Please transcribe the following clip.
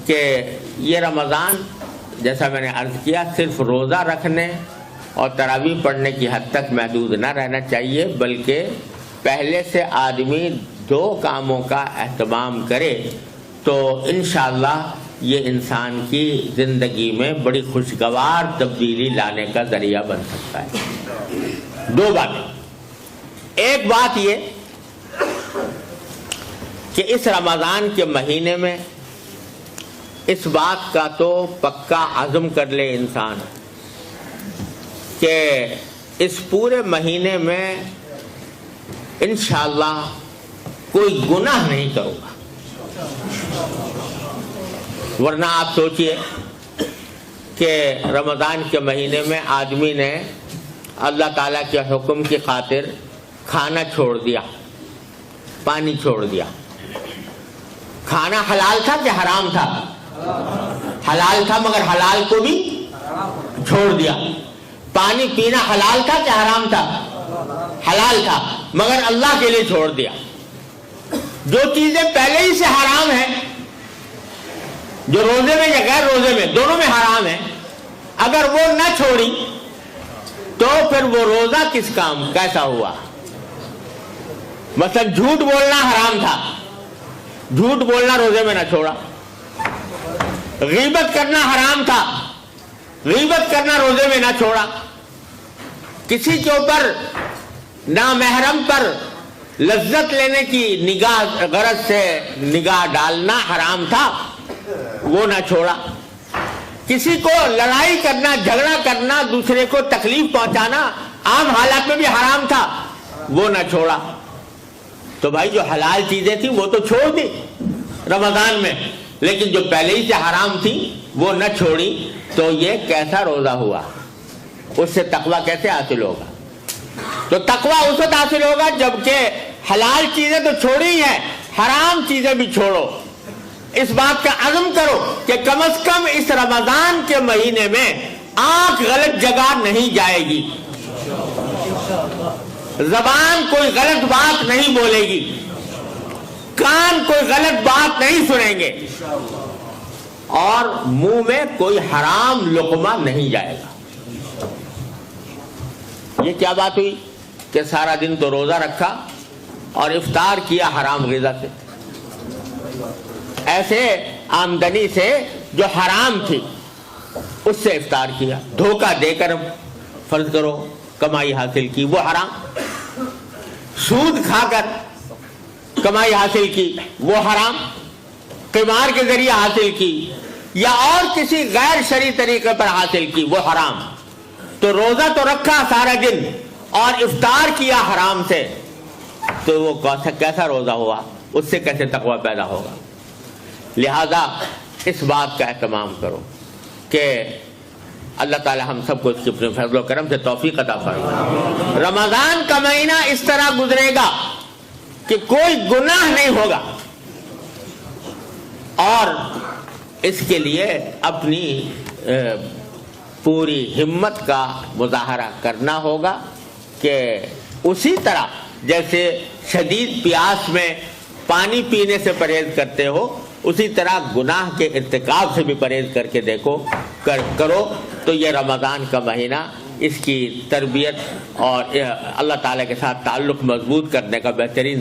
کہ یہ رمضان جیسا میں نے عرض کیا صرف روزہ رکھنے اور تراویح پڑھنے کی حد تک محدود نہ رہنا چاہیے، بلکہ پہلے سے آدمی 2 کاموں کا اہتمام کرے تو انشاءاللہ یہ انسان کی زندگی میں بڑی خوشگوار تبدیلی لانے کا ذریعہ بن سکتا ہے۔ 2 باتیں، ایک بات یہ کہ اس رمضان کے مہینے میں اس بات کا تو پکا عزم کر لے انسان کہ اس پورے مہینے میں انشاءاللہ کوئی گناہ نہیں کروں گا، ورنہ آپ سوچئے کہ رمضان کے مہینے میں آدمی نے اللہ تعالیٰ کے حکم کی خاطر کھانا چھوڑ دیا، پانی چھوڑ دیا۔ کھانا حلال تھا کہ حرام تھا؟ حلال تھا، مگر حلال کو بھی چھوڑ دیا۔ پانی پینا حلال تھا کہ حرام تھا؟ حلال تھا، مگر اللہ کے لیے چھوڑ دیا۔ جو چیزیں پہلے ہی سے حرام ہیں، جو روزے میں یا غیر روزے میں دونوں میں حرام ہیں، اگر وہ نہ چھوڑی تو پھر وہ روزہ کس کام کیسا ہوا؟ مثلا جھوٹ بولنا حرام تھا، جھوٹ بولنا روزے میں نہ چھوڑا۔ غیبت کرنا حرام تھا، غیبت کرنا روزے میں نہ چھوڑا۔ کسی کے اوپر نامحرم پر لذت لینے کی نگاہ غرض سے نگاہ ڈالنا حرام تھا، وہ نہ چھوڑا۔ کسی کو لڑائی کرنا، جھگڑا کرنا، دوسرے کو تکلیف پہنچانا عام حالات میں بھی حرام تھا، وہ نہ چھوڑا۔ تو بھائی جو حلال چیزیں تھیں وہ تو چھوڑ دی رمضان میں، لیکن جو پہلے ہی سے حرام تھی وہ نہ چھوڑی، تو یہ کیسا روزہ ہوا؟ اس سے تقویٰ کیسے حاصل ہوگا؟ تو تقویٰ اس وقت حاصل ہوگا جبکہ حلال چیزیں تو چھوڑی ہیں، حرام چیزیں بھی چھوڑو۔ اس بات کا عزم کرو کہ کم از کم اس رمضان کے مہینے میں آنکھ غلط جگہ نہیں جائے گی، زبان کوئی غلط بات نہیں بولے گی، کان کوئی غلط بات نہیں سنیں گے، اور منہ میں کوئی حرام لقمہ نہیں جائے گا۔ یہ کیا بات ہوئی کہ سارا دن تو روزہ رکھا اور افطار کیا حرام غذا سے، ایسے آمدنی سے جو حرام تھی اس سے افطار کیا، دھوکہ دے کر فرض کرو کمائی حاصل کی، وہ حرام۔ سود کھا کر کمائی حاصل کی، وہ حرام۔ قمار کے ذریعے حاصل کی یا اور کسی غیر شرعی طریقے پر حاصل کی، وہ حرام۔ تو روزہ تو رکھا سارا دن اور افطار کیا حرام سے، تو وہ کیسا روزہ ہوا؟ اس سے کیسے تقویٰ پیدا ہوگا؟ لہذا اس بات کا اہتمام کرو کہ اللہ تعالی ہم سب کو اس کی اپنے فضل و کرم سے توفیق عطا فرمائے۔ رمضان کا مہینہ اس طرح گزرے گا کہ کوئی گناہ نہیں ہوگا، اور اس کے لیے اپنی پوری ہمت کا مظاہرہ کرنا ہوگا کہ اسی طرح جیسے شدید پیاس میں پانی پینے سے پرہیز کرتے ہو، اسی طرح گناہ کے ارتکاب سے بھی پرہیز کر کے کرو، تو یہ رمضان کا مہینہ اس کی تربیت اور اللہ تعالیٰ کے ساتھ تعلق مضبوط کرنے کا بہترین